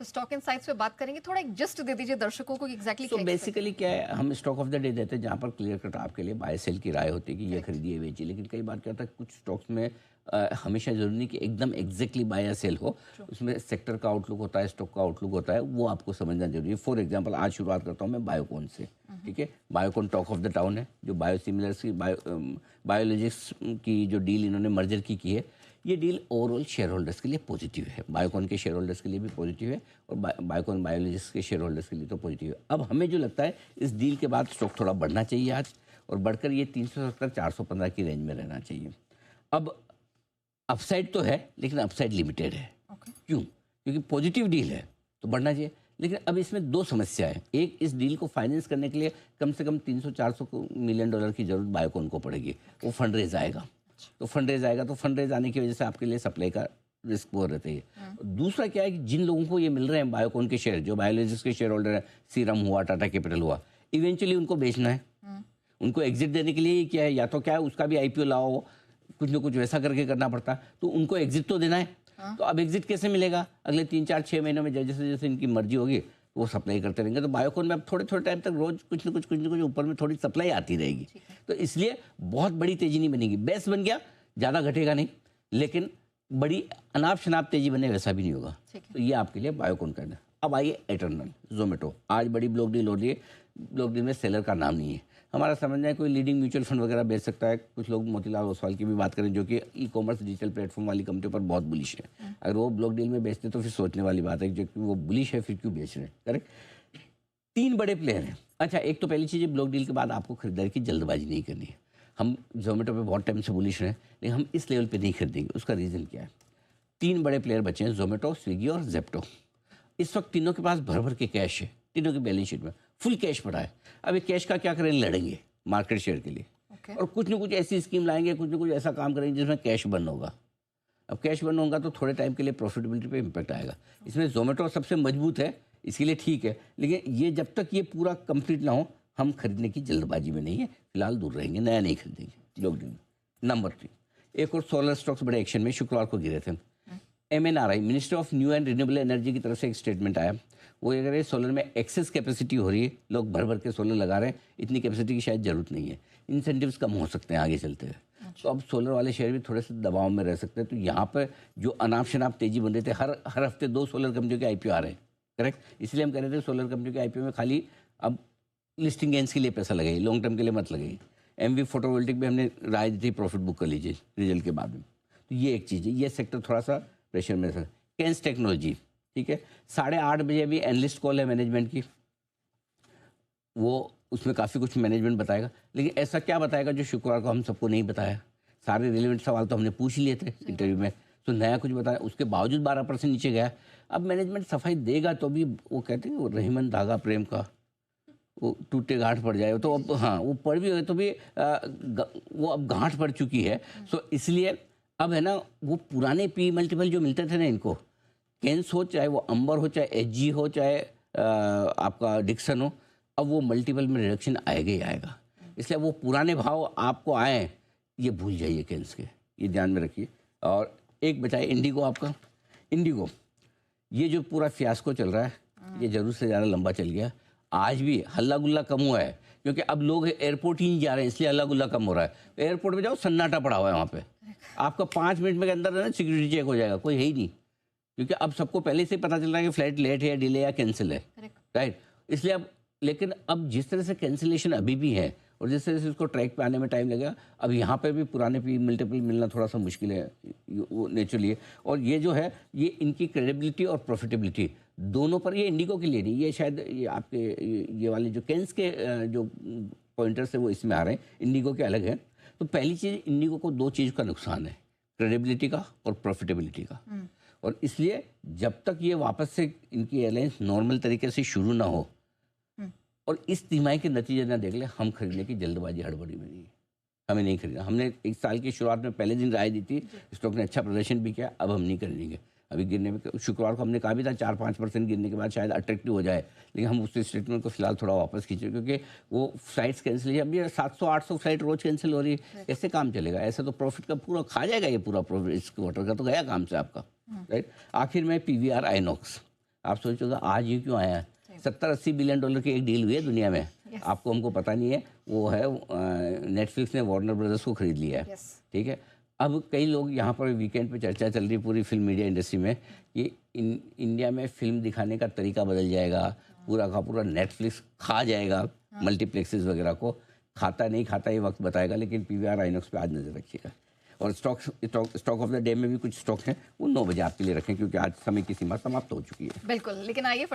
Stock insights पे बात करेंगे, थोड़ा एक जस्ट दे दीजिए दर्शकों को एग्जैक्टली तो बेसिकली क्या है, हम स्टॉक ऑफ द डे देते हैं जहाँ पर क्लियर कट आपके लिए बाय सेल की राय होती है कि ये खरीदिए बेचिए। लेकिन कई बार क्या होता है कुछ स्टॉक्स में हमेशा जरूरी नहीं कि एकदम एग्जैक्टली बाय या सेल हो, उसमें सेक्टर का आउटलुक होता है, स्टॉक का आउटलुक होता है, वो आपको समझना जरूरी है। फॉर एग्जांपल आज शुरुआत करता हूँ मैं बायोकॉन से, ठीक है। Biocon talk of the town है, जो बायोसिमिलर्स की बायोलॉजिक्स की जो डील इन्होंने मर्जर की है, ये डील ओवरऑल शेयर होल्डर्स के लिए पॉजिटिव है। बायोकॉन के शेयर होल्डर्स के लिए भी पॉजिटिव है और बायोकॉन बायोलॉजिक्स के शेयर होल्डर्स के लिए तो पॉजिटिव है। अब हमें जो लगता है इस डील के बाद स्टॉक थोड़ा बढ़ना चाहिए आज, और बढ़कर ये 370-415 की रेंज में रहना चाहिए। अब अपसाइड तो है, लेकिन अपसाइड लिमिटेड है। क्यों? क्योंकि पॉजिटिव डील है तो बढ़ना चाहिए। लेकिन अब इसमें दो समस्या है। एक, इस डील को फाइनेंस करने के लिए कम से कम 300-400 मिलियन डॉलर की जरूरत बायोकॉन को पड़ेगी। वो फंड रेज आएगा, तो फंड रेज आएगा, तो फंड रेज आने की वजह से आपके लिए सप्लाई का रिस्क वो रहता है। दूसरा क्या है कि जिन लोगों को ये मिल रहे हैं बायोकॉन के शेयर, जो बायोलॉजिक्स के शेयर होल्डर है, सीरम हुआ, टाटा कैपिटल हुआ, इवेंचुअली उनको बेचना है। उनको एग्जिट देने के लिए क्या है, या तो क्या है उसका भी आईपीओ लाओ, कुछ ना कुछ वैसा करके करना पड़ता है, तो उनको एग्जिट तो देना है। तो अब एग्जिट कैसे मिलेगा? अगले 3-4-6 महीनों में जैसे जैसे इनकी मर्जी होगी वो सप्लाई करते रहेंगे। तो बायोकॉन में अब थोड़े थोड़े टाइम तक रोज कुछ ना कुछ ऊपर में थोड़ी सप्लाई आती रहेगी। तो इसलिए बहुत बड़ी तेजी नहीं बनेगी। बेस बन गया, ज़्यादा घटेगा नहीं, लेकिन बड़ी अनाप शनाप तेजी बने वैसा भी नहीं होगा। तो ये आपके लिए बायोकॉन करना। अब आइए एटर्नल, जोमेटो। आज बड़ी ब्लॉक डील हो रही है। ब्लॉक डील में सेलर का नाम नहीं है। हमारा समझना है कोई लीडिंग म्यूचुअल फंड वगैरह बेच सकता है। कुछ लोग मोतीलाल ओसवाल की भी बात करें, जो कि ई कॉमर्स डिजिटल प्लेटफॉर्म वाली कंपनी पर बहुत बुलिश है। अगर वो ब्लॉक डील में बेचते तो फिर सोचने वाली बात है कि वो बुलिश है फिर क्यों बेच रहे हैं। करेक्ट। 3 बड़े प्लेयर हैं। अच्छा, एक तो पहली चीज़, ब्लॉक डील के बाद आपको खरीदारी की जल्दबाजी नहीं करनी है। हम जोमेटो पे बहुत टाइम से बुलिश हैं, लेकिन हम इस लेवल पे नहीं खरीदेंगे। उसका रीज़न क्या है? 3 बड़े प्लेयर बचे हैं, जोमेटो, स्विगी और जेप्टो। इस वक्त तीनों के पास भर भर के कैश है, तीनों की बैलेंस शीट में फुल कैश पड़ा है। अब ये कैश का क्या करें? लड़ेंगे मार्केट शेयर के लिए। और कुछ ना कुछ ऐसी स्कीम लाएंगे, कुछ ना कुछ ऐसा काम करेंगे जिसमें कैश बर्न होगा। अब कैश बर्न होगा तो थोड़े टाइम के लिए प्रॉफिटेबिलिटी पे इम्पैक्ट आएगा। इसमें जोमेटो सबसे मजबूत है, इसके लिए ठीक है, लेकिन ये जब तक ये पूरा कंप्लीट ना हो, हम खरीदने की जल्दबाजी में नहीं है। फिलहाल दूर रहेंगे, नया नहीं खरीदेंगे ब्लॉक डील। नंबर 3, एक और सोलर स्टॉक्स बड़े एक्शन में शुक्रवार को गिरे थे। MNRI, ministry of new and renewable energy की तरफ से एक स्टेटमेंट आया। वो ये कह रहे हैं सोलर में एक्सेस कैपेसिटी हो रही है, लोग भर भर के सोलर लगा रहे हैं, इतनी कैपेसिटी की शायद जरूरत नहीं है, इंसेंटिव्स कम हो सकते हैं आगे चलते हुए। तो अब सोलर वाले शेयर भी थोड़े से दबाव में रह सकते हैं। तो यहाँ पर जो अनाप शनाप तेजी बन रही थी, हर हफ्ते 2 सोलर कंपनियों के IPO आ रहे हैं। करेक्ट। इसलिए हम कह रहे थे सोलर कंपनियों के IPO में खाली अब लिस्टिंग गेंस के लिए पैसा लगाइए, लॉन्ग टर्म के लिए मत लगाइए। MV फोटोवोल्टिक भी हमने राय दी थी, प्रॉफिट बुक कर लीजिए रिजल्ट के बाद में। तो ये एक चीज़ है, ये सेक्टर थोड़ा सा प्रेशर में है। कैंस टेक्नोलॉजी, ठीक है, 8:30 बजे अभी एनालिस्ट कॉल है मैनेजमेंट की, वो उसमें काफ़ी कुछ मैनेजमेंट बताएगा, लेकिन ऐसा क्या बताएगा जो शुक्रवार को हम सबको नहीं बताया। सारे रिलेवेंट सवाल तो हमने पूछ लिए थे इंटरव्यू में, तो नया कुछ बताया, उसके बावजूद 12% नीचे गया। अब मैनेजमेंट सफाई देगा तो भी वो कहते हैं वो रहीमन धागा प्रेम का वो टूटे गांठ पड़ जाए, तो अब हाँ वो पड़ भी तो भी वो अब गांठ पड़ चुकी है। सो इसलिए अब है ना, वो पुराने पी मल्टीपल जो मिलते थे ना इनको, कैंस हो चाहे वो अंबर हो चाहे HG हो चाहे आपका डिक्सन हो, अब वो मल्टीपल में रिडक्शन आएगा ही आएगा। इसलिए वो पुराने भाव आपको आए, ये भूल जाइए कैंस के, ये ध्यान में रखिए। और एक बचाए इंडिगो आपका। इंडिगो, ये जो पूरा फियास्को चल रहा है, ये जरूर से ज़्यादा लंबा चल गया। आज भी हल्ला गुल्ला कम हुआ है, क्योंकि अब लोग एयरपोर्ट ही नहीं जा रहे हैं, इसलिए हल्ला गुल्ला कम हो रहा है। एयरपोर्ट में जाओ, सन्नाटा पड़ा हुआ है वहाँ पे, आपका 5 मिनट में के अंदर ना सिक्योरिटी चेक हो जाएगा, कोई है ही नहीं, क्योंकि अब सबको पहले से पता चल रहा है कि फ्लाइट लेट है, डिले या कैंसिल है। राइट। इसलिए अब, लेकिन अब जिस तरह से कैंसिलेशन अभी भी है और जिस तरह से उसको ट्रैक पे आने में टाइम लगेगा, अब यहाँ पे भी पुराने पी मल्टीपल मिलना थोड़ा सा मुश्किल है, वो नेचुरली है। और ये जो है, ये इनकी क्रेडिबिलिटी और प्रॉफिटेबिलिटी दोनों पर, ये इंडिगो के लिए नहीं, ये शायद ये आपके ये वाले जो कैंस के जो पॉइंटर्स है वो इसमें आ रहे हैं, इंडिगो के अलग है। तो पहली चीज़, इंडिगो को 2 चीज़ का नुकसान है, क्रेडिबिलिटी का और प्रॉफिटेबिलिटी का। और इसलिए जब तक ये वापस से इनकी एयरलाइंस नॉर्मल तरीके से शुरू ना हो और इस तिमाही के नतीजे ना देख ले, हम खरीदने की जल्दबाजी हड़बड़ी में नहीं है, हमें नहीं खरीदना। हमने 1 साल की शुरुआत में पहले दिन राय दी थी, स्टॉक ने अच्छा प्रदर्शन भी किया, अब हम नहीं खरीदेंगे। अभी गिरने में, शुक्रवार को हमने कहा भी था 4-5% गिरने के बाद शायद अट्रैक्टिव हो जाए, लेकिन हम उस स्टेटमेंट को फिलहाल थोड़ा वापस खींचे, क्योंकि वो फ्लाइट्स कैंसिल है। अब ये 700-800 फ्लाइट रोज कैंसिल हो रही है, ऐसे काम चलेगा? ऐसे तो प्रॉफिट का पूरा खा जाएगा, ये पूरा प्रॉफिट इस क्वार्टर का तो गया काम से आपका। राइट। आखिर में PVR आइनॉक्स, आप सोचोगे आज ये क्यों आया? 70-80 बिलियन डॉलर की एक डील हुई है दुनिया में, आपको हमको पता नहीं है। वो है नेटफ्लिक्स ने वार्नर ब्रदर्स को खरीद लिया है, Yes. ठीक है। अब कई लोग यहाँ पर वीकेंड पे चर्चा चल रही है पूरी फिल्म मीडिया इंडस्ट्री में कि इंडिया में फिल्म दिखाने का तरीका बदल जाएगा, पूरा का पूरा नेटफ्लिक्स खा जाएगा मल्टीप्लेक्सेस वगैरह को। खाता नहीं खाता ये वक्त बताएगा, लेकिन पीवीआर आइनॉक्स पे आज नज़र रखिएगा। और स्टॉक ऑफ द डे में भी कुछ स्टॉक हैं, वो 9 बजे आपके लिए रखें, क्योंकि आज समय की सीमा समाप्त हो चुकी है। बिल्कुल, लेकिन आइए